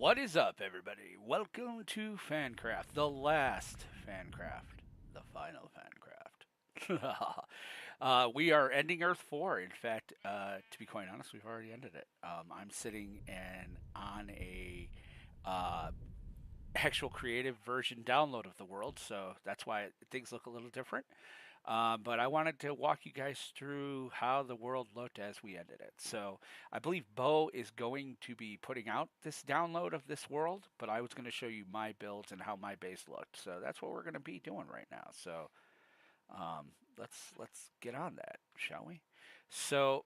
What is up, everybody? Welcome to Fancraft, the last Fancraft, the final Fancraft. We are ending Earth 4. In fact, to be quite honest, we've already ended it. I'm sitting on a uh, actual creative version download of the world, so that's why things look a little different. But I wanted to walk you guys through how the world looked as we ended it. So I believe Bo is going to be putting out this download of this world, but I was going to show you my builds and how my base looked. So that's what we're going to be doing right now. So let's get on that, shall we? So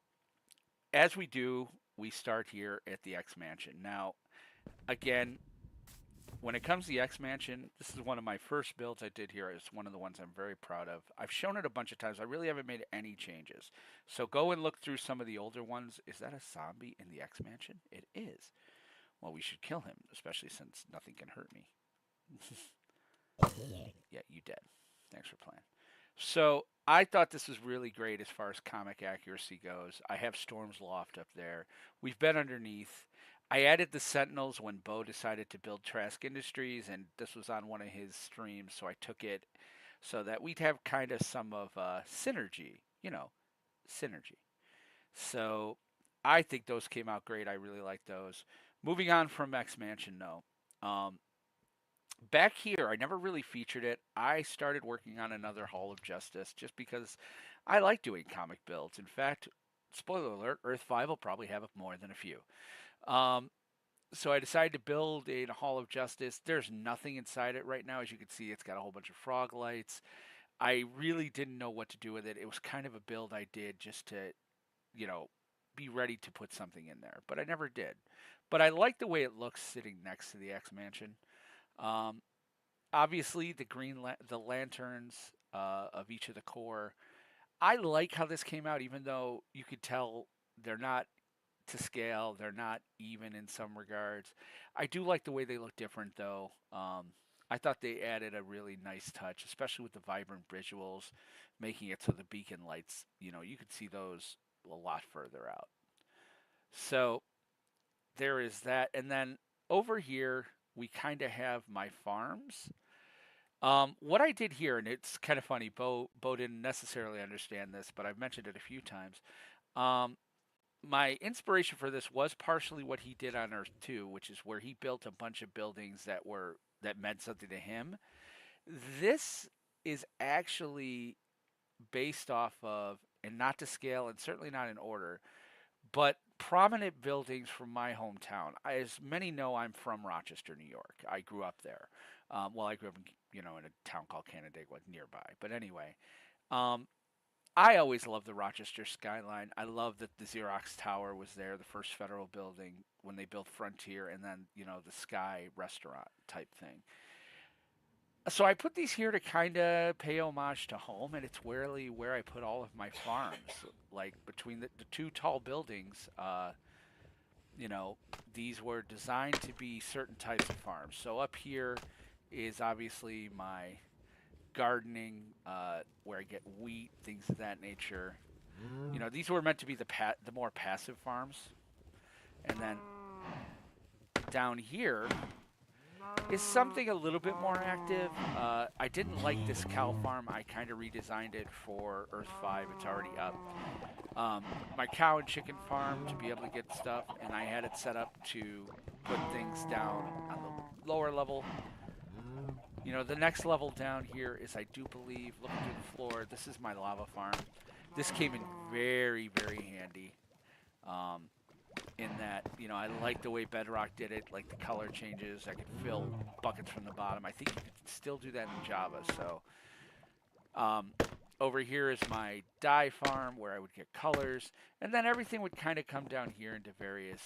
as we do, we start here at the X Mansion. Now, again, when it comes to the X Mansion, this is one of my first builds I did here. It's one of the ones I'm very proud of. I've shown it a bunch of times. I really haven't made any changes. So go and look through some of the older ones. Is that a zombie in the X Mansion? It is. Well, we should kill him, especially since nothing can hurt me. Yeah, you dead. Thanks for playing. So I thought this was really great as far as comic accuracy goes. I have Storm's Loft up there. We've been underneath. I added the Sentinels when Bo decided to build Trask Industries, and this was on one of his streams, so I took it so that we'd have kind of some of synergy, synergy. So I think those came out great. I really like those. Moving on from X Mansion, though. Um, Back here, I never really featured it. I started working on another Hall of Justice just because I like doing comic builds. In fact, spoiler alert, Earth 5 will probably have more than a few. Um, so I decided to build a Hall of Justice. There's nothing inside it right now. As you can see, it's got a whole bunch of frog lights. I really didn't know what to do with it. It was kind of a build I did just to, you know, be ready to put something in there, but I never did. But I like the way it looks sitting next to the X Mansion. Um, Obviously, the lanterns of each of the core. I like how this came out, even though you could tell they're not to scale. They're not even in some regards. I do like the way they look different, though. I thought they added a really nice touch, especially with the vibrant visuals, making it so the beacon lights, you could see those a lot further out. So there is that. And then over here, we kind of have my farms. What I did here, and it's kind of funny, Bo didn't necessarily understand this, but I've mentioned it a few times. Um, my inspiration for this was partially what he did on Earth 2, which is where he built a bunch of buildings that meant something to him. This is actually based off of, and not to scale, and certainly not in order, but prominent buildings from my hometown. As many know, I'm from Rochester, New York. I grew up there. Well, I grew up in a town called Canandaigua nearby. But anyway, um, I always loved the Rochester skyline. I love that the Xerox Tower was there, the first federal building when they built Frontier, and then the Sky restaurant type thing. So I put these here to kind of pay homage to home, and it's really where I put all of my farms. Like between the two tall buildings, you know, these were designed to be certain types of farms. So up here is obviously my gardening, where I get wheat, things of that nature. These were meant to be the more passive farms, and then down here is something a little bit more active. I didn't like this cow farm. I kind of redesigned it for Earth 5. It's already up. My cow and chicken farm to be able to get stuff, and I had it set up to put things down on the lower level. The next level down here is, I do believe, looking through the floor, this is my lava farm. This came in very, very handy. Um, in that, I like the way Bedrock did it, like the color changes. I could fill buckets from the bottom. I think you could still do that in Java. So um, over here is my dye farm where I would get colors. And then everything would kind of come down here into various,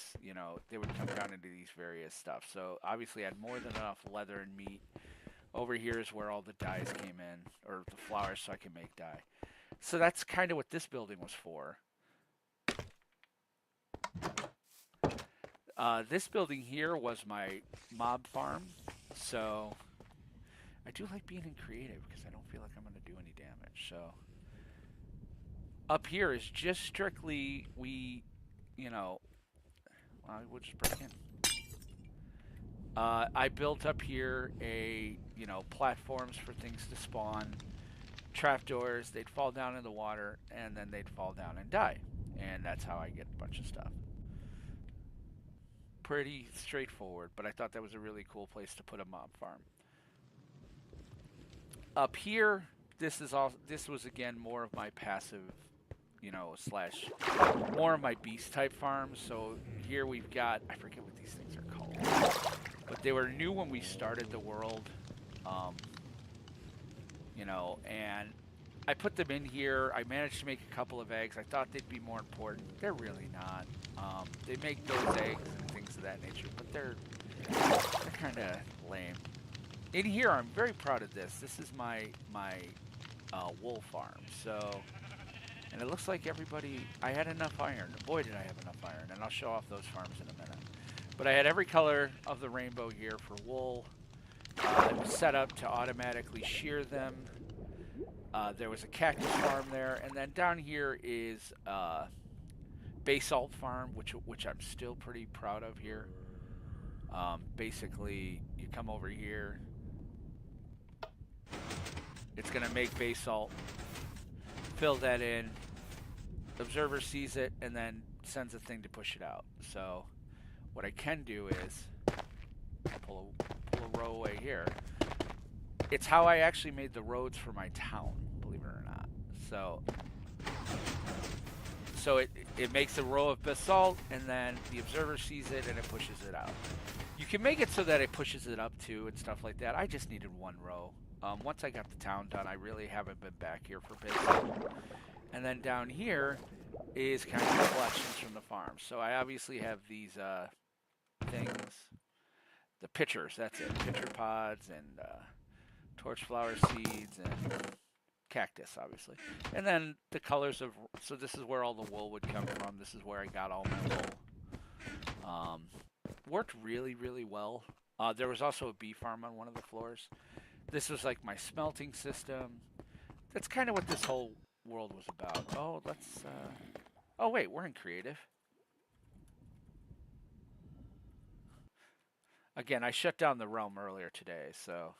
they would come down into these various stuff. So obviously I had more than enough leather and meat. Over here is where all the dyes came in, or the flowers, so I can make dye. So that's kind of what this building was for. This building here was my mob farm, so I do like being in creative because I don't feel like I'm going to do any damage. So up here is just strictly we'll just break in. I built up here platforms for things to spawn, trapdoors. They'd fall down in the water, and then they'd fall down and die. And that's how I get a bunch of stuff. Pretty straightforward, but I thought that was a really cool place to put a mob farm. Up here, this was again more of my passive, slash more of my beast type farms. So here we've got, I forget what these things are called, but they were new when we started the world. Um, and I put them in here. I managed to make a couple of eggs. I thought they'd be more important. They're really not. They make those eggs and things of that nature, but they're kind of lame. In here, I'm very proud of this. This is my wool farm. So, and it looks like everybody. I had enough iron. Boy, did I have enough iron, and I'll show off those farms in a minute. But I had every color of the rainbow here for wool. It was set up to automatically shear them. There was a cactus farm there, and then down here is basalt farm, which I'm still pretty proud of here. Basically, you come over here. It's going to make basalt, fill that in, observer sees it, and then sends a thing to push it out. So what I can do is pull a row away here. It's how I actually made the roads for my town, believe it or not. So it makes a row of basalt, and then the observer sees it and it pushes it out. You can make it so that it pushes it up too and stuff like that. I just needed one row. Once I got the town done, I really haven't been back here for a bit. And then down here is kind of collections from the farm. So I obviously have these things, the pitchers, that's it, pitcher pods and torch flower seeds and cactus, obviously. And then the colors of, so this is where all the wool would come from. This is where I got all my wool. Worked really, really well. There was also a bee farm on one of the floors. This was like my smelting system. That's kind of what this whole world was about. Oh, let's, oh wait, we're in creative. Again, I shut down the realm earlier today, so.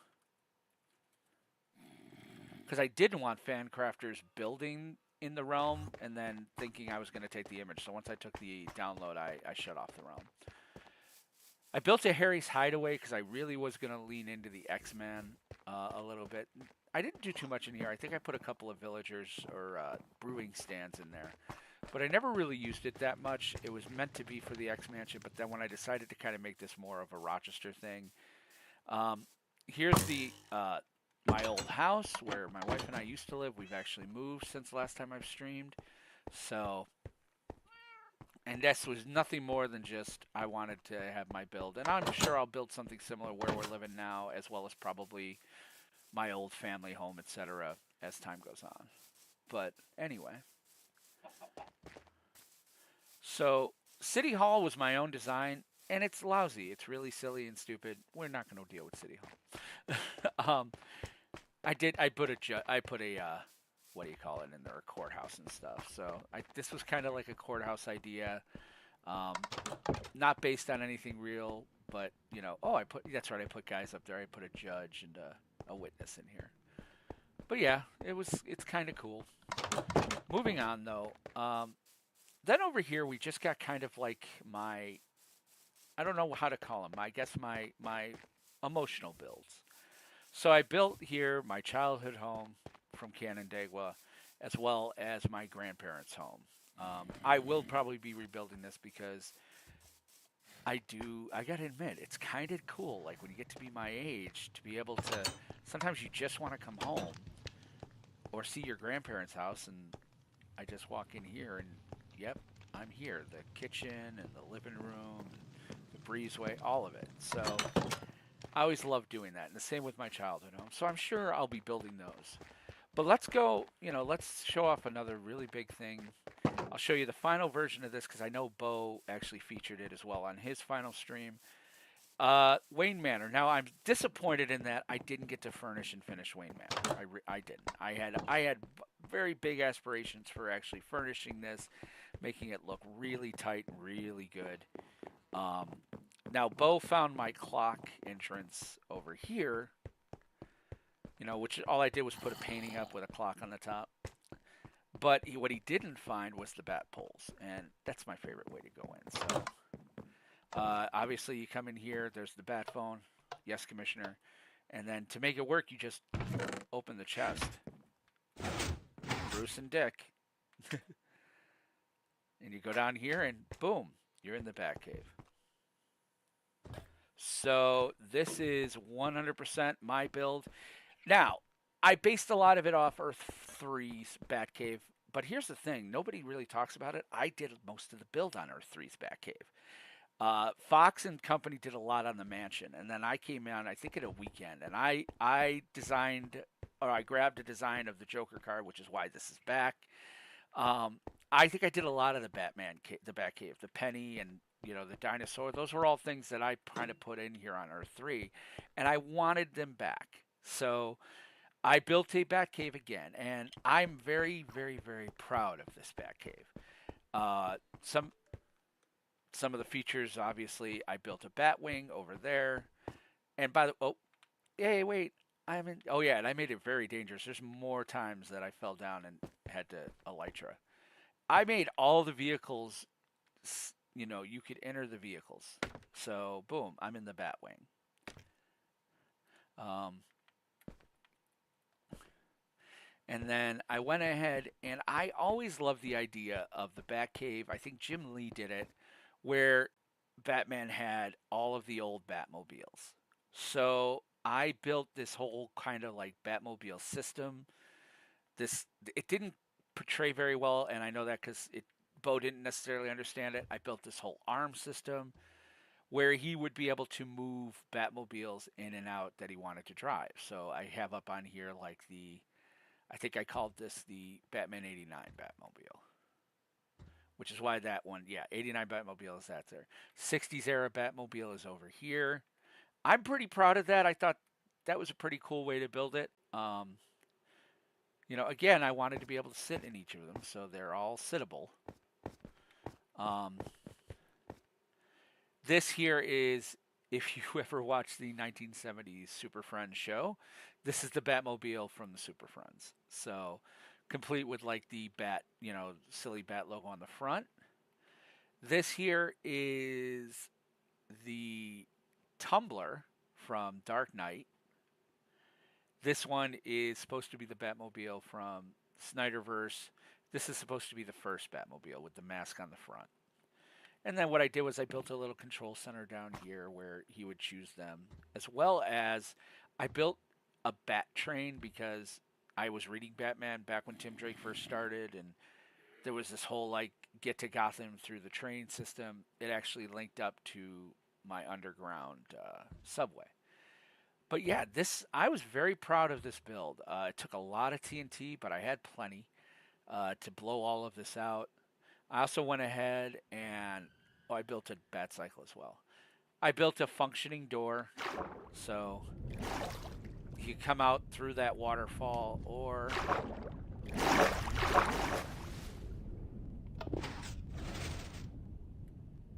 Because I didn't want Fancrafters building in the realm and then thinking I was going to take the image. So once I took the download, I shut off the realm. I built a Harry's Hideaway because I really was going to lean into the X-Men a little bit. I didn't do too much in here. I think I put a couple of villagers or brewing stands in there. But I never really used it that much. It was meant to be for the X-Mansion, but then when I decided to kind of make this more of a Rochester thing, here's the my old house where my wife and I used to live. We've actually moved since last time I've streamed. So, and this was nothing more than just I wanted to have my build. And I'm sure I'll build something similar where we're living now, as well as probably my old family home, etc., as time goes on. But anyway. So, City Hall was my own design, and it's lousy. It's really silly and stupid. We're not going to deal with City Hall. I put a what do you call it in there, a courthouse and stuff. So this was kind of like a courthouse idea, not based on anything real, but that's right. I put guys up there. I put a judge and a witness in here. But yeah, it's kind of cool. Moving on though. Then over here we just got kind of like I don't know how to call them. I guess my emotional builds. So I built here my childhood home from Canandaigua, as well as my grandparents' home. I will probably be rebuilding this because I gotta admit, it's kind of cool. Like when you get to be my age, to be able to, sometimes you just want to come home or see your grandparents' house, and I just walk in here and, yep, I'm here. The kitchen and the living room, the breezeway, all of it. So I always love doing that, and the same with my childhood home. So I'm sure I'll be building those. But let's go, let's show off another really big thing. I'll show you the final version of this because I know Bo actually featured it as well on his final stream. Wayne Manor. Now I'm disappointed in that I didn't get to furnish and finish Wayne Manor. I didn't. I had very big aspirations for actually furnishing this, making it look really tight and really good. Now, Bo found my clock entrance over here, which all I did was put a painting up with a clock on the top. But what he didn't find was the bat poles, and that's my favorite way to go in. So, obviously, you come in here, there's the bat phone. Yes, Commissioner. And then to make it work, you just open the chest. Bruce and Dick. And you go down here, and boom, you're in the Batcave. So this is 100% my build. Now, I based a lot of it off Earth 3's Batcave, but here's the thing. Nobody really talks about it. I did most of the build on Earth 3's Batcave. Fox and company did a lot on the mansion, and then I came in, I think, in a weekend, and I designed, or I grabbed a design of the Joker card, which is why this is back. I think I did a lot of the the Batcave, the Penny, and the dinosaur. Those were all things that I kind of put in here on Earth 3, and I wanted them back. So I built a Batcave again, and I'm very, very, very proud of this Batcave. Some of the features, obviously, I built a Batwing over there. And hey, wait, I'm in. Oh yeah, and I made it very dangerous. There's more times that I fell down and had to elytra. I made all the vehicles. You could enter the vehicles. So boom, I'm in the Batwing. And then I went ahead, and I always loved the idea of the Batcave. I think Jim Lee did it, where Batman had all of the old Batmobiles. So I built this whole kind of like Batmobile system. It didn't portray very well, and I know that because Bo didn't necessarily understand it. I built this whole arm system where he would be able to move Batmobiles in and out that he wanted to drive. So I have up on here like I think I called this the Batman '89 Batmobile, which is why that one, yeah, '89 Batmobile is that there. '60s era Batmobile is over here. I'm pretty proud of that. I thought that was a pretty cool way to build it. Again, I wanted to be able to sit in each of them, so they're all sittable. This here is, if you ever watched the 1970s Super Friends show, this is the Batmobile from the Super Friends. So, complete with like the bat, silly bat logo on the front. This here is the Tumbler from Dark Knight. This one is supposed to be the Batmobile from Snyderverse. This is supposed to be the first Batmobile with the mask on the front. And then what I did was I built a little control center down here where he would choose them, as well as I built a bat train because I was reading Batman back when Tim Drake first started, and there was this whole like get to Gotham through the train system. It actually linked up to my underground subway. But yeah, I was very proud of this build. It took a lot of TNT, but I had plenty to blow all of this out. I also went ahead and I built a bat cycle as well. I built a functioning door, so you come out through that waterfall, or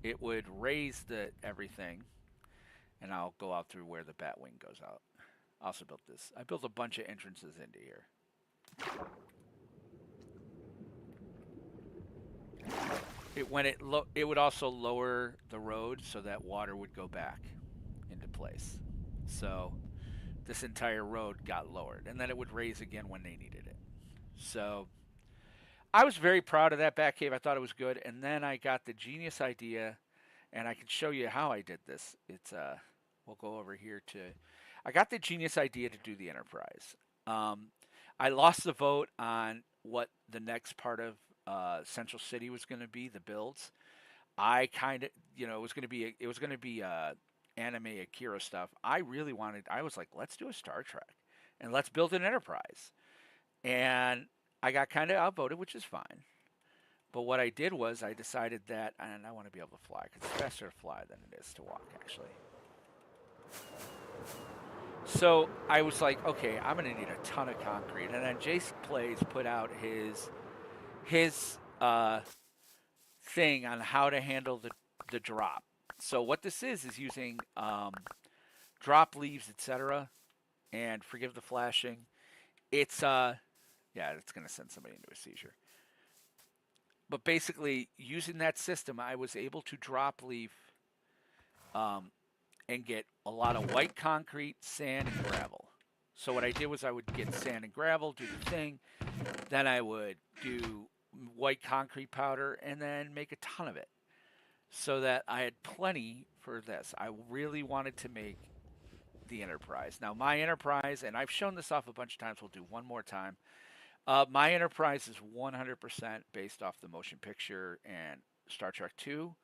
it would raise everything, and I'll go out through where the Batwing goes out. I also built this. I built a bunch of entrances into here. It would also lower the road so that water would go back into place. So this entire road got lowered, and then it would raise again when they needed it. So I was very proud of that Batcave. I thought it was good, and then I got the genius idea, and I can show you how I did this. We'll go over here to. I got the genius idea to do the Enterprise. I lost the vote on what the next part of Central City was going to be, the builds. I kind of, it was going to be anime Akira stuff. I was like, let's do a Star Trek, and let's build an Enterprise. And I got kind of outvoted, which is fine. But what I did was I decided that, and I want to be able to fly, because it's faster to fly than it is to walk, actually. So I was like, okay, I'm going to need a ton of concrete. And then Jason Plays put out his thing on how to handle the drop. So what this is using drop leaves, etc. And forgive the flashing. It's yeah, it's gonna send somebody into a seizure. But basically, using that system, I was able to drop leaf um, and get a lot of white concrete, sand, and gravel. So what I did was I would get sand and gravel, do the thing, then I would do white concrete powder, and then make a ton of it, so that I had plenty for this. I really wanted to make the Enterprise. Now my Enterprise, and I've shown this off a bunch of times. We'll do one more time. My Enterprise is 100% based off the motion picture and Star Trek 2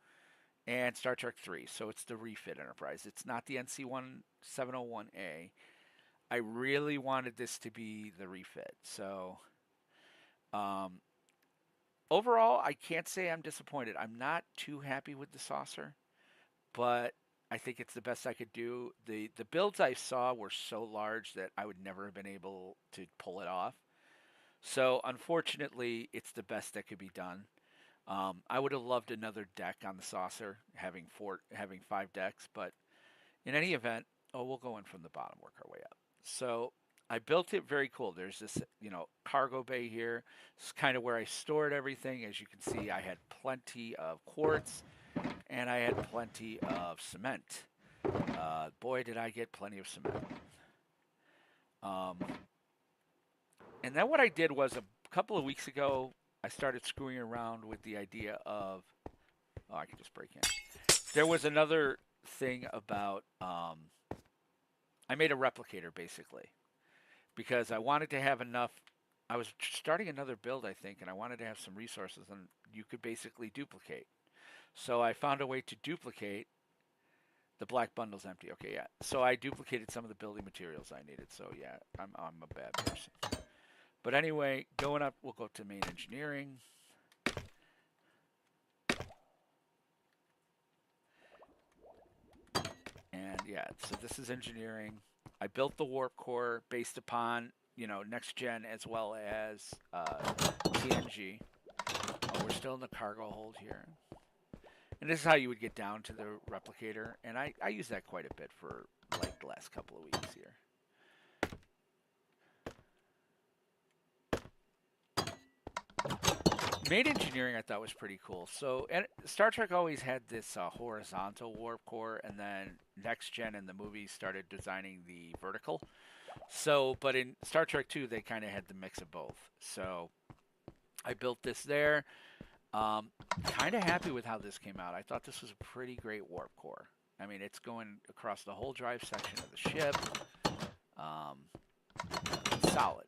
and Star Trek 3. So it's the refit Enterprise. It's not the NC-1 701A. I really wanted this to be the refit. So um, overall, I can't say I'm disappointed. I'm not too happy with the saucer, but I think it's the best I could do. The builds I saw were so large that I would never have been able to pull it off. So unfortunately, it's the best that could be done. I would have loved another deck on the saucer, having 5 decks, but in any event, oh, we'll go in from the bottom, work our way up. So I built it very cool. There's this, cargo bay here. It's kind of where I stored everything. As you can see, I had plenty of quartz and I had plenty of cement. Boy, did I get plenty of cement. Um, and then what I did was a couple of weeks ago, I started screwing around with the idea of, oh, I can just break in. There was another thing about, I made a replicator basically because I wanted to have enough. I was starting another build, I think, and I wanted to have some resources, and you could basically duplicate. So I found a way to duplicate. The black bundle's empty. Okay, yeah. So I duplicated some of the building materials I needed. So yeah, I'm a bad person. But anyway, going up, we'll go to main engineering. And yeah, so this is engineering. I built the warp core based upon, next gen as well as TNG. Oh, we're still in the cargo hold here. And this is how you would get down to the replicator. And I use that quite a bit for like the last couple of weeks here. Main engineering I thought was pretty cool. So and Star Trek always had this horizontal warp core, and then Next Gen and the movies started designing the vertical. So, but in Star Trek 2, they kind of had the mix of both. So I built this there. Kind of happy with how this came out. I thought this was a pretty great warp core. I mean, it's going across the whole drive section of the ship. Um, Solid.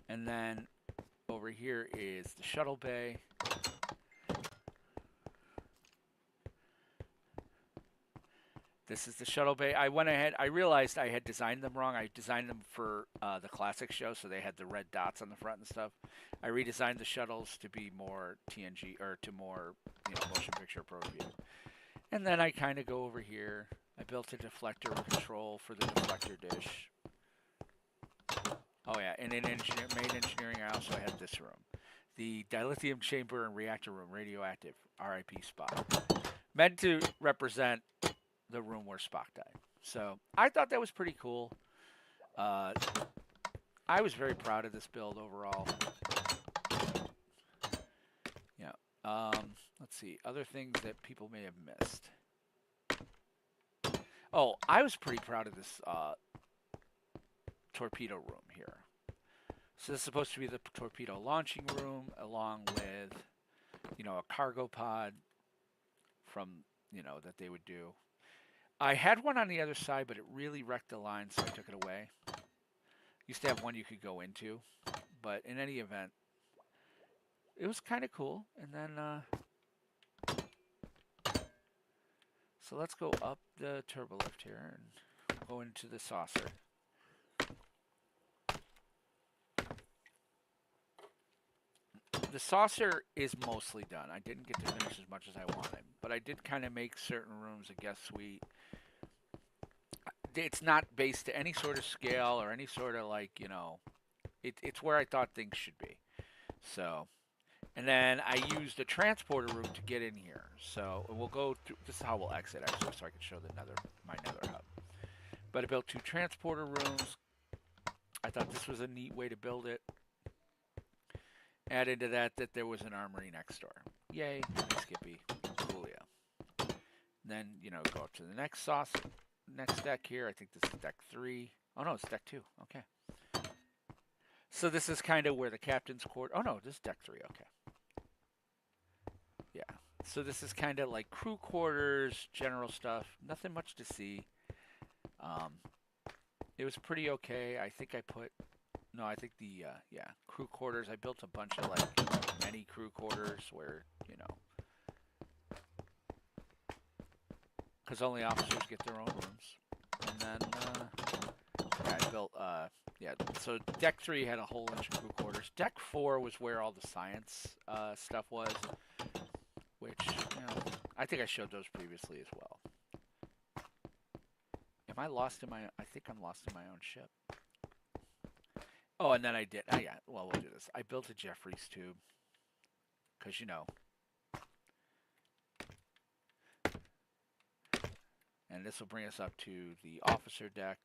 And then over here is the shuttle bay. This is the shuttle bay. I went ahead. I realized I had designed them wrong. I designed them for the classic show, so they had the red dots on the front and stuff. I redesigned the shuttles to be more TNG or to more motion picture appropriate. And then I kind of go over here. I built a deflector control for the deflector dish. Oh yeah, and in main engineering, I also had this room, the dilithium chamber and reactor room, radioactive, RIP Spock, meant to represent the room where Spock died. So I thought that was pretty cool. I was very proud of this build overall. Yeah. Let's see other things that people may have missed. Oh, I was pretty proud of this torpedo room here. So this is supposed to be the torpedo launching room, along with, a cargo pod from, that they would do. I had one on the other side, but it really wrecked the line, so I took it away. Used to have one you could go into, but in any event, it was kind of cool. And then, so let's go up the turbo lift here and go into the saucer. The saucer is mostly done. I didn't get to finish as much as I wanted, but I did kind of make certain rooms a guest suite. It's not based to any sort of scale or any sort of it's where I thought things should be. So And then I used a transporter room to get in here. So we'll go through, this is how we'll exit actually, so I can show my nether hub. But I built 2 transporter rooms. I thought this was a neat way to build it. Added to that there was an armory next door. Yay, Skippy. Coolio. Then, go up to the next deck here. I think this is deck 3. Oh no, it's deck 2. Okay. So this is kind of where the captain's quarter. Oh no, this is deck 3. Okay. Yeah. So this is kind of like crew quarters, general stuff. Nothing much to see. It was pretty okay. I think the crew quarters. I built a bunch of like many crew quarters where because only officers get their own rooms. And then I built So deck 3 had a whole bunch of crew quarters. Deck 4 was where all the science stuff was, which I think I showed those previously as well. Am I lost in my? I think I'm lost in my own ship. Oh, and then I did. Oh, yeah. Well, we'll do this. I built a Jeffries tube. Because, And this will bring us up to the officer deck.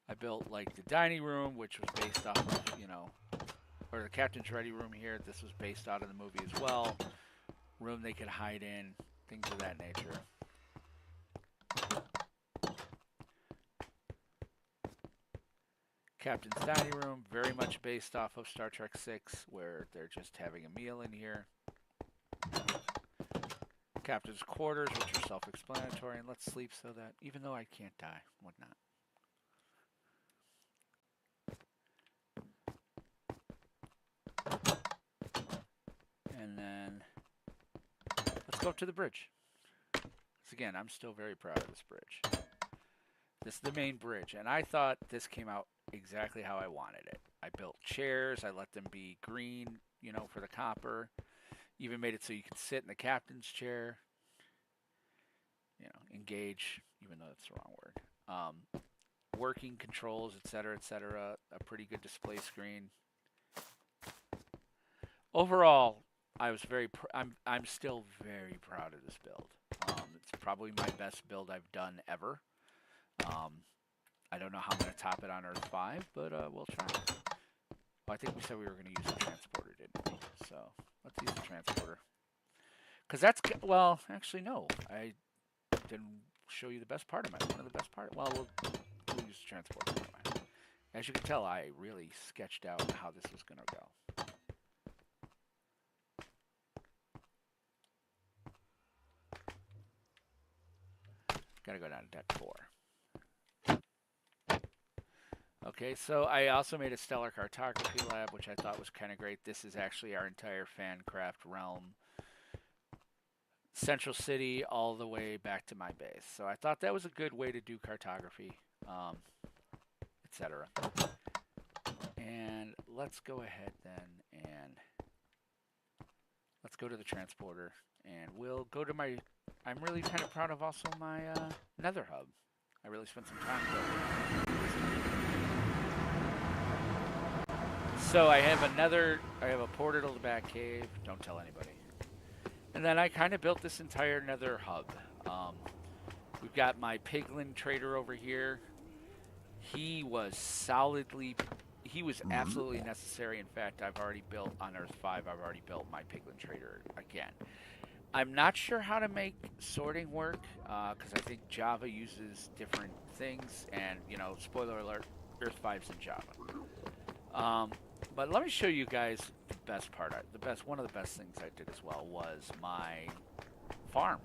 I built, like, the dining room, which was based off of, or the captain's ready room here. This was based out of the movie as well. Room they could hide in. Things of that nature. Captain's dining room, very much based off of Star Trek VI, where they're just having a meal in here. Captain's quarters, which are self-explanatory, and let's sleep so that, even though I can't die, whatnot. And then, let's go up to the bridge. Because again, I'm still very proud of this bridge. This is the main bridge, and I thought this came out exactly how I wanted it. I built chairs, I let them be green, for the copper. Even made it so you could sit in the captain's chair. Engage, even though that's the wrong word. Working controls, etc., etc. A pretty good display screen. Overall, I'm still very proud of this build. It's probably my best build I've done ever. I don't know how I'm going to top it on Earth 5, but we'll try. Well, I think we said we were going to use the transporter, didn't we? So let's use the transporter. Because that's, well, actually, no. I didn't show you the best part of one of the best parts. Well, we'll use the transporter anyway. As you can tell, I really sketched out how this was going to go. Got to go down to deck 4. Okay, so I also made a stellar cartography lab, which I thought was kind of great. This is actually our entire Fancraft realm. Central City all the way back to my base. So I thought that was a good way to do cartography, etc. And let's go ahead then and let's go to the transporter. And we'll go to my... I'm really kind of proud of also my nether hub. I really spent some time building it. So I have a portal to the back cave. Don't tell anybody. And then I kind of built this entire nether hub. We've got my piglin trader over here. He was absolutely necessary. In fact, I've already built on Earth 5, I've already built my piglin trader again. I'm not sure how to make sorting work, because I think Java uses different things, and, spoiler alert, Earth 5's in Java. But let me show you guys the best part. One of the best things I did as well was my farm.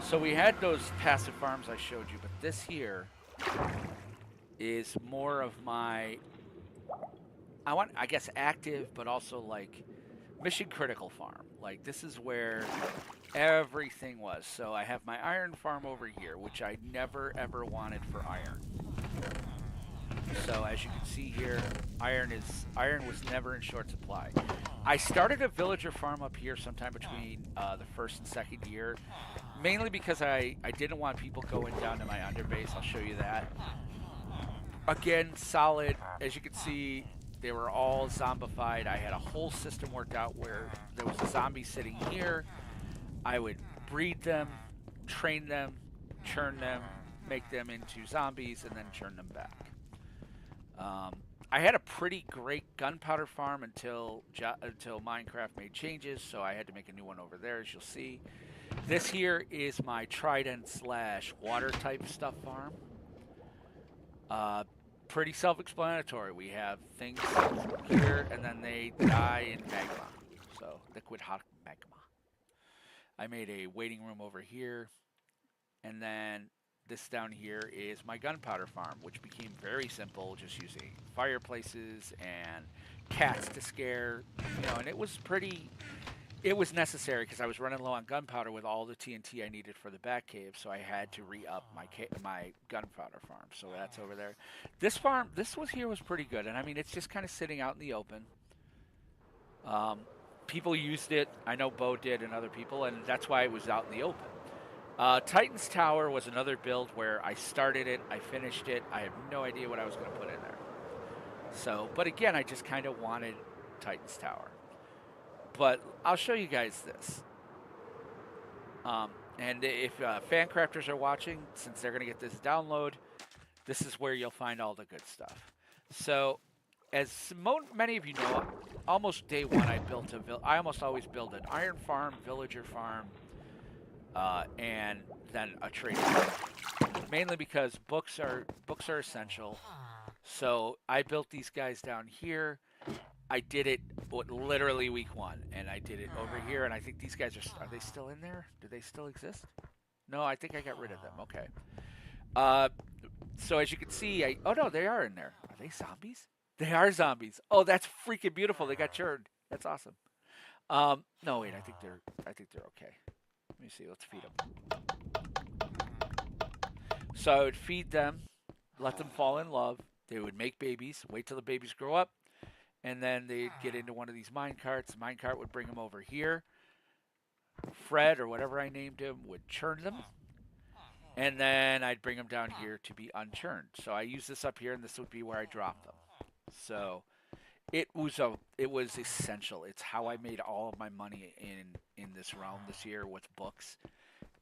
So we had those passive farms I showed you, but this here is more of my, I guess active, but also like mission critical farm. Like this is where everything was. So I have my iron farm over here, which I never ever wanted for iron. So as you can see here, iron was never in short supply. I started a villager farm up here sometime between the first and second year, mainly because I didn't want people going down to my underbase. I'll show you that. Again, solid. As you can see, they were all zombified. I had a whole system worked out where there was a zombie sitting here. I would breed them, train them, churn them, make them into zombies, and then churn them back. I had a pretty great gunpowder farm until Minecraft made changes, so I had to make a new one over there, as you'll see. This here is my trident slash water type stuff farm. Uh, Pretty self-explanatory. We have things here, and then they die in magma. So liquid hot magma. I made a waiting room over here, and then this down here is my gunpowder farm, which became very simple, just using fireplaces and cats to scare, and it was necessary because I was running low on gunpowder with all the TNT I needed for the bat cave, so I had to re-up my gunpowder farm. So that's over there. This was pretty good, and I mean it's just kind of sitting out in the open. Um, People used it. I know Bo did, and other people, and that's why it was out in the open. Titan's Tower was another build where I started it, I finished it. I have no idea what I was going to put in there. So, but again, I just kind of wanted Titan's Tower. But I'll show you guys this. And if Fancrafters are watching, since they're going to get this download, this is where you'll find all the good stuff. So, as many of you know, almost day one I almost always build an iron farm, villager farm, and then a trading farm. Mainly because books are essential. So I built these guys down here. I did it literally week one, and I did it over here. And I think these guys are they still in there? Do they still exist? No, I think I got rid of them. Okay. Uh, so as you can see, oh no, they are in there. Are they zombies? They are zombies. Oh, that's freaking beautiful. They got churned. That's awesome. No, wait. I think they're okay. Let me see. Let's feed them. So I would feed them, let them fall in love. They would make babies. Wait till the babies grow up, and then they'd get into one of these mine carts. The mine cart would bring them over here. Fred, or whatever I named him, would churn them, and then I'd bring them down here to be unchurned. So I use this up here, and this would be where I drop them. So it was essential. It's how I made all of my money in this realm this year with books.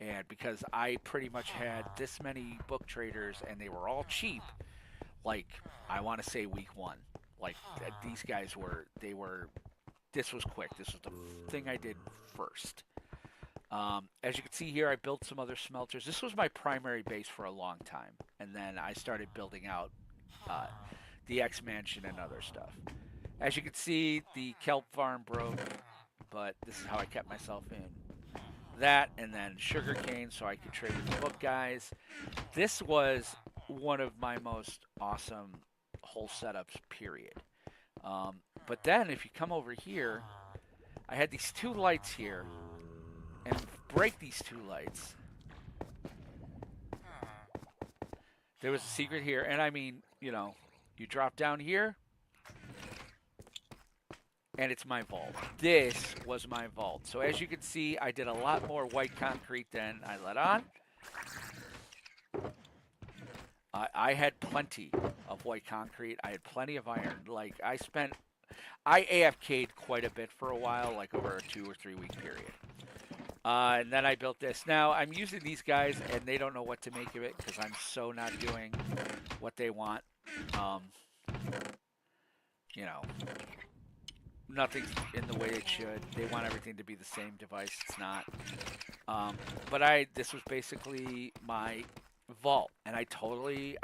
And because I pretty much had this many book traders and they were all cheap, like I want to say week one. Like these guys this was quick. This was the thing I did first. As you can see here, I built some other smelters. This was my primary base for a long time. And then I started building out the X Mansion and other stuff. As you can see, the kelp farm broke, but this is how I kept myself in that, and then sugarcane so I could trade with the book guys. This was one of my most awesome whole setups, period. But then if you come over here, I had these two lights here, and break these two lights. There was a secret here, and I mean, you drop down here, and it's my vault. This was my vault. So as you can see, I did a lot more white concrete than I let on. I had plenty of white concrete. I had plenty of iron. Like I AFK'd quite a bit for a while, like over a 2 or 3 week period. And then I built this. Now I'm using these guys, and they don't know what to make of it because I'm so not doing what they want. Nothing's in the way it should. They want everything to be the same device. It's not. But this was basically my vault, and I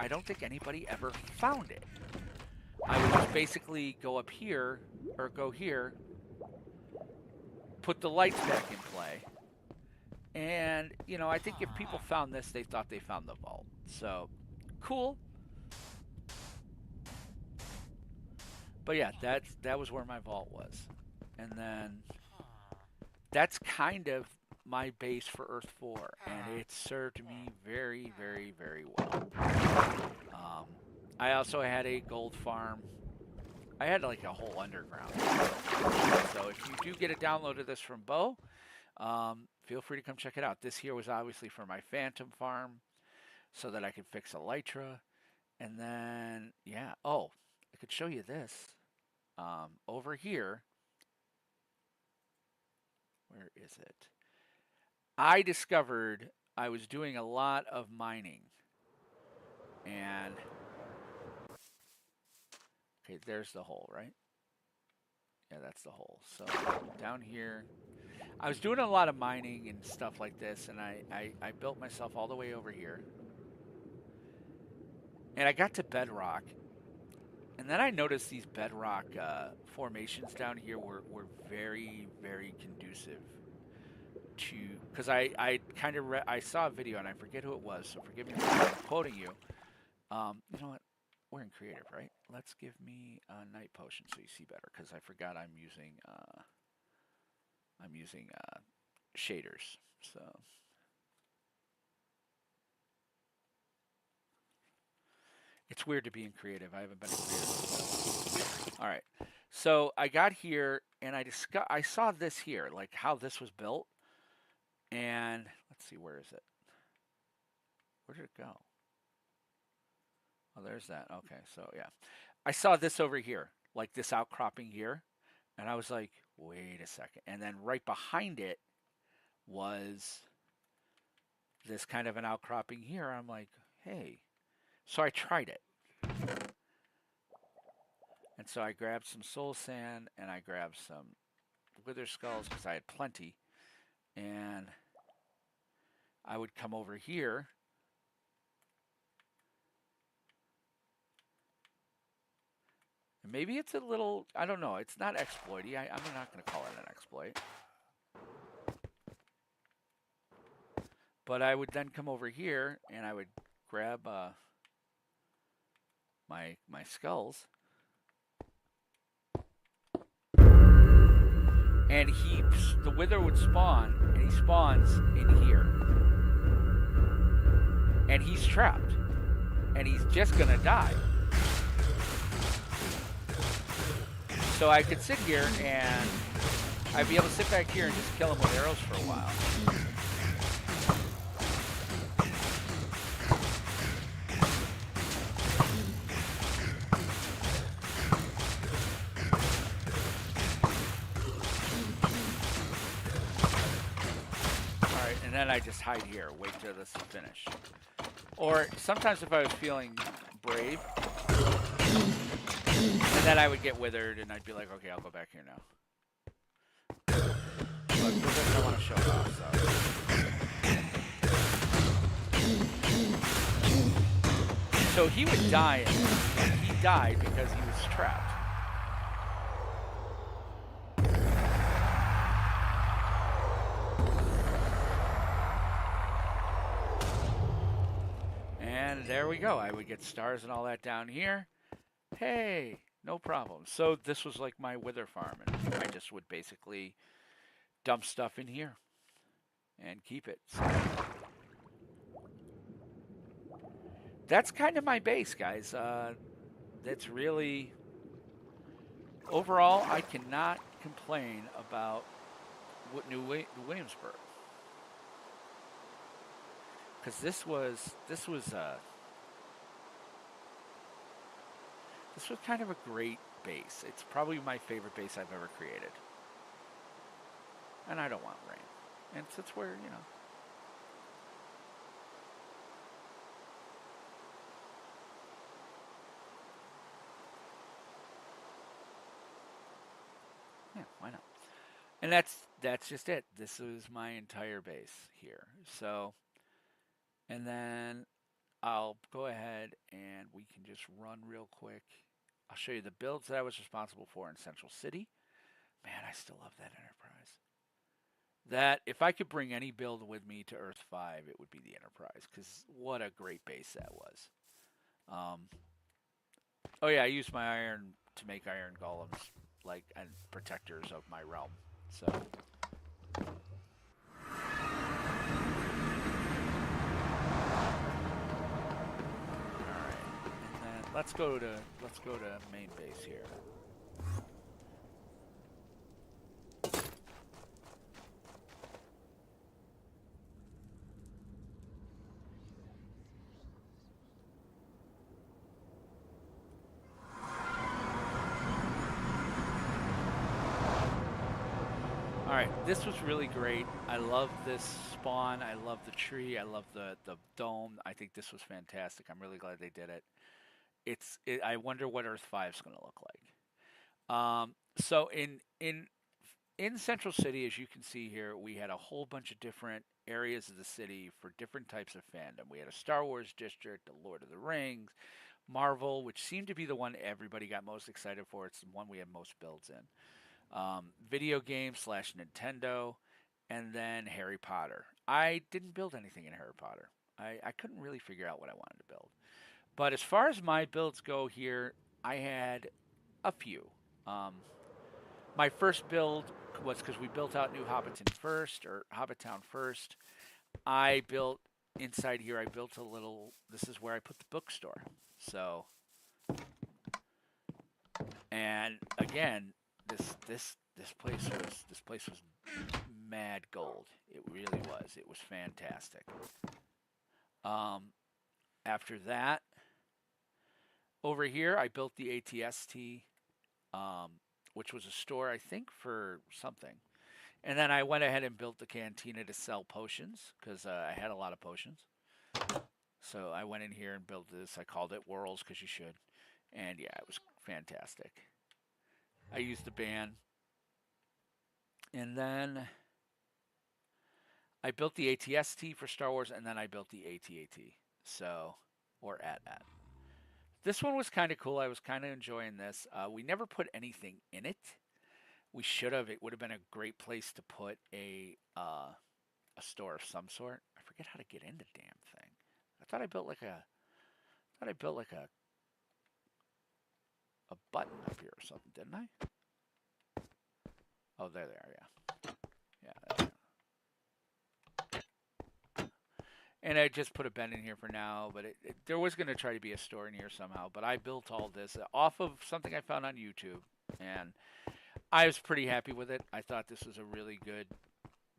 don't think anybody ever found it. I would just basically go up here, or go here, put the lights back in play, and, I think if people found this, they thought they found the vault. So, cool. But yeah, that was where my vault was. And then that's kind of my base for Earth 4, and it served me very, very, very well. I also had a gold farm. I had like a whole underground. So if you do get a download of this from Bo, feel free to come check it out. This here was obviously for my Phantom farm so that I could fix Elytra. And then, yeah, oh, I could show you this. Over here, where is it? I discovered I was doing a lot of mining. And, okay, there's the hole, right? Yeah, that's the hole. So down here, I was doing a lot of mining and stuff like this, and I built myself all the way over here. And I got to bedrock, and then I noticed these bedrock formations down here were very, very conducive to, because I kind of I saw a video, and I forget who it was, so forgive me for quoting you. You know what? We're in creative, right? Let's give me a night potion so you see better, because I forgot I'm using shaders. So it's weird to be in creative. I haven't been in creative. All right. So I got here and I saw this here, like how this was built. And let's see, where is it? Where did it go? Oh, there's that. Okay, so yeah. I saw this over here, like this outcropping here. And I was like, wait a second. And then right behind it was this kind of an outcropping here. I'm like, hey. So I tried it. And so I grabbed some soul sand and I grabbed some wither skulls because I had plenty. And I would come over here. And maybe it's a little, I don't know, it's not exploity. I'm not going to call it an exploit. But I would then come over here and I would grab my skulls. And the wither would spawn, and he spawns in here. And he's trapped. And he's just gonna die. So I could sit here and I'd be able to sit back here and just kill him with arrows for a while. And then I just hide here, wait till this is finished. Or sometimes if I was feeling brave, and then I would get withered and I'd be like, okay, I'll go back here now. But I don't want to show it off, so. So he would die, and he died because he was trapped. And there we go. I would get stars and all that down here. Hey, no problem. So this was like my wither farm, and I just would basically dump stuff in here and keep it. So that's kind of my base, guys. That's really, overall, I cannot complain about New Williamsburg. Because this was kind of a great base. It's probably my favorite base I've ever created. And I don't want rain. And it's where, you know. Yeah, why not? And that's just it. This is my entire base here. So, and then I'll go ahead and we can just run real quick. I'll show you the builds that I was responsible for in Central City. Man, I still love that Enterprise. That, if I could bring any build with me to Earth 5, it would be the Enterprise, because what a great base that was. Oh yeah, I used my iron to make iron golems, like, and protectors of my realm. So. let's go to main base here. All right, this was really great. I love this spawn. I love the tree. I love the dome. I think this was fantastic. I'm really glad they did it. I wonder what Earth 5 is going to look like. So in Central City, as you can see here, we had a whole bunch of different areas of the city for different types of fandom. We had a Star Wars district, a Lord of the Rings, Marvel, which seemed to be the one everybody got most excited for. It's the one we had most builds in. Video games slash Nintendo, and then Harry Potter. I didn't build anything in Harry Potter. I couldn't really figure out what I wanted to build. But as far as my builds go here, I had a few. Um, my first build was because we built out New Hobbiton first, or Hobbitown first. I built inside here. I built a little. This is where I put the bookstore. So, and again, this place was mad gold. It really was. It was fantastic. Um, After that, over here, I built the ATST, um, which was a store, I think, for something. And then I went ahead and built the cantina to sell potions because I had a lot of potions. So I went in here and built this. I called it Whirls because you should. And yeah, it was fantastic. I used the band. And then I built the ATST for Star Wars, and then I built the ATAT. So, or AT-AT. This one was kind of cool. I was kind of enjoying this. We never put anything in it. We should have. It would have been a great place to put a store of some sort. I forget how to get in the damn thing. I thought I built like a I thought I built like a button up here or something, didn't I? Oh, there they are. Yeah, yeah. There and I just put a bend in here for now, but there was going to try to be a store in here somehow. But I built all this off of something I found on YouTube, and I was pretty happy with it. I thought this was a really good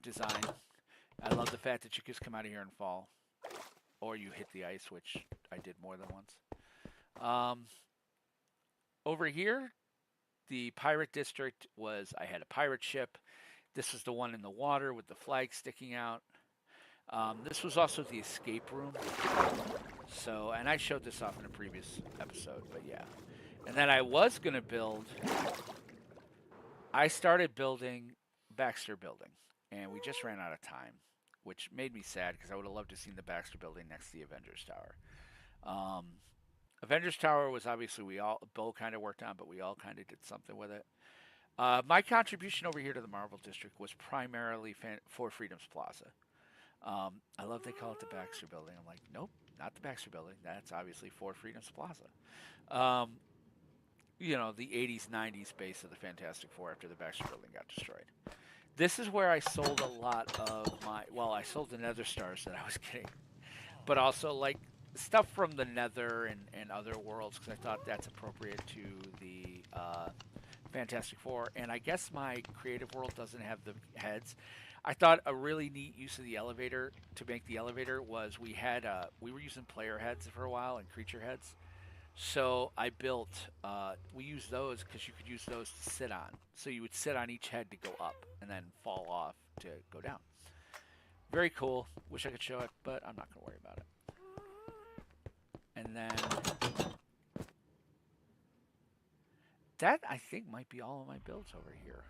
design. I love the fact that you just come out of here and fall, or you hit the ice, which I did more than once. Um, Over here, the pirate district was I had a pirate ship. This was the one in the water with the flag sticking out. This was also the escape room. So, and I showed this off in a previous episode, but yeah. And then I was going to build, I started building Baxter Building, and we just ran out of time, which made me sad because I would have loved to have seen the Baxter Building next to the Avengers Tower. Um, Avengers Tower was obviously we all, Bill kind of worked on, but we all kind of did something with it. My contribution over here to the Marvel District was primarily for Freedom's Plaza. I love they call it the Baxter Building. I'm like, nope, not the Baxter Building. That's obviously Ford Freedom's Plaza. Um, the 80s, 90s base of the Fantastic Four after the Baxter Building got destroyed. This is where I sold a lot of I sold the Nether Stars that I was getting, but also like stuff from the Nether and other worlds because I thought that's appropriate to the Fantastic Four. And I guess my creative world doesn't have the heads. I thought a really neat use of the elevator to make the elevator was we were using player heads for a while and creature heads. So I built we used those because you could use those to sit on. So you would sit on each head to go up and then fall off to go down. Very cool. Wish I could show it, but I'm not going to worry about it. And then that I think might be all of my builds over here.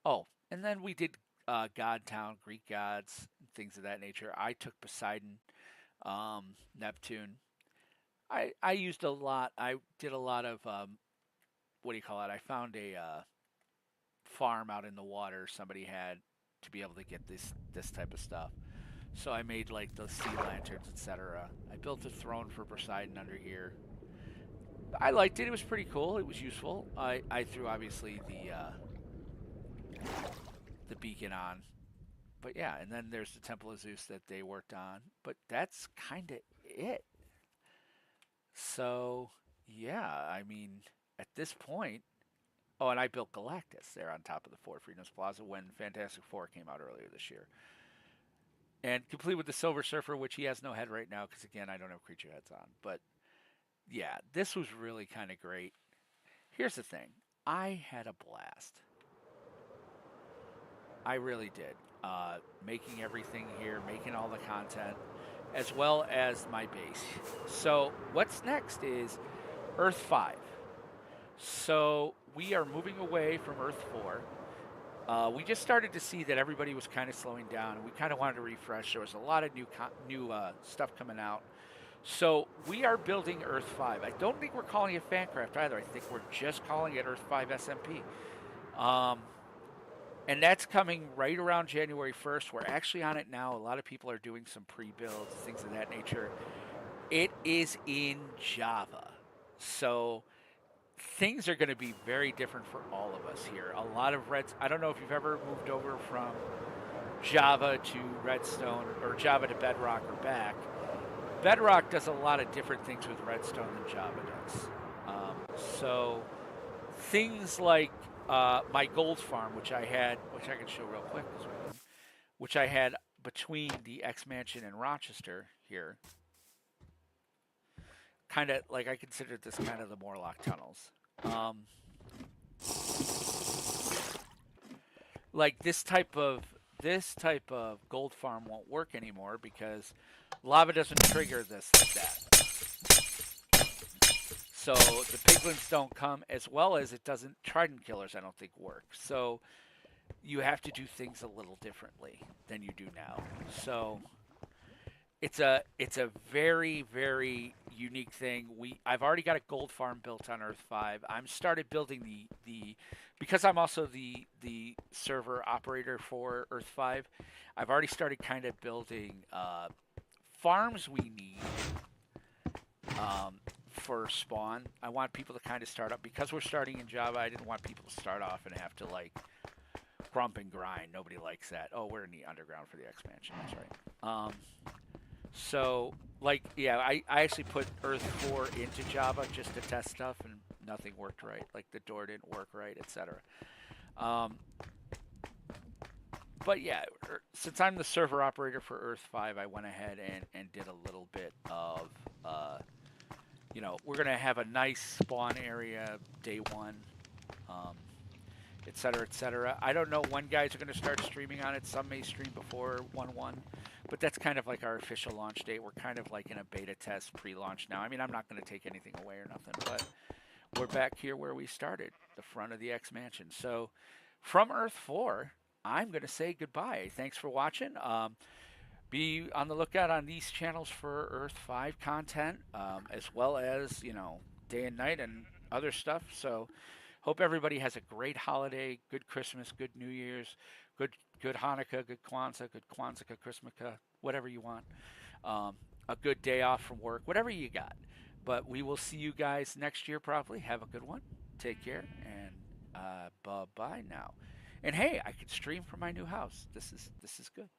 Oh, and then we did God Town, Greek gods, things of that nature. I took Poseidon, Neptune. I used a lot. I did a lot of what do you call it? I found a farm out in the water somebody had to be able to get this type of stuff. So I made like the sea lanterns, etc. I built a throne for Poseidon under here. I liked it. It was pretty cool. It was useful. I threw obviously the beacon on. But yeah, and then there's the Temple of Zeus that they worked on. But that's kind of it. So, yeah, I mean, at this point, oh, and I built Galactus there on top of the Four Freedoms Plaza when Fantastic Four came out earlier this year. And complete with the Silver Surfer, which he has no head right now because, again, I don't have creature heads on. But yeah, this was really kind of great. Here's the thing, I had a blast. I really did. Making everything here, making all the content, as well as my base. So, what's next is Earth 5. So, we are moving away from Earth 4. We just started to see that everybody was kind of slowing down, and we kind of wanted to refresh. There was a lot of new stuff coming out. So, we are building Earth 5. I don't think we're calling it Fancraft either. I think we're just calling it Earth 5 SMP. Um, and that's coming right around January 1st. We're actually on it now. A lot of people are doing some pre-builds, things of that nature. It is in Java. So things are going to be very different for all of us here. A lot of Reds. I don't know if you've ever moved over from Java to Redstone or Java to Bedrock or back. Bedrock does a lot of different things with Redstone than Java does. So things like my gold farm, which I had, which I can show real quick, which I had between the X Mansion and Rochester here, kind of like I considered this kind of the Morlock tunnels. Um, like this type of gold farm won't work anymore because lava doesn't trigger this like that. So the piglins don't come, as well as it doesn't. Trident killers I don't think work. So you have to do things a little differently than you do now. So it's a very very unique thing. I've already got a gold farm built on Earth 5. I'm started building the because I'm also the server operator for Earth 5. I've already started kind of building farms we need for spawn. I want people to kind of start up because we're starting in Java. I didn't want people to start off and have to like grump and grind. Nobody likes that. Oh, we're in the underground for the expansion. That's right. So, like, yeah, I actually put Earth 4 into Java just to test stuff, and nothing worked right. Like, the door didn't work right, etc. Um, but yeah, since I'm the server operator for Earth 5, I went ahead and did a little bit of, we're going to have a nice spawn area day one. Um, et cetera, et cetera. I don't know when guys are going to start streaming on it. Some may stream before 1-1, but that's kind of like our official launch date. We're kind of like in a beta test pre-launch now. I mean, I'm not going to take anything away or nothing, but we're back here where we started, the front of the X Mansion. So from Earth 4, I'm going to say goodbye. Thanks for watching. Be on the lookout on these channels for Earth 5 content, as well as, day and night and other stuff. So hope everybody has a great holiday, good Christmas, good New Year's, good Hanukkah, good Kwanzaa, Christmaka, whatever you want. A good day off from work, whatever you got. But we will see you guys next year probably. Have a good one. Take care and bye bye now. And hey, I can stream from my new house. This is good.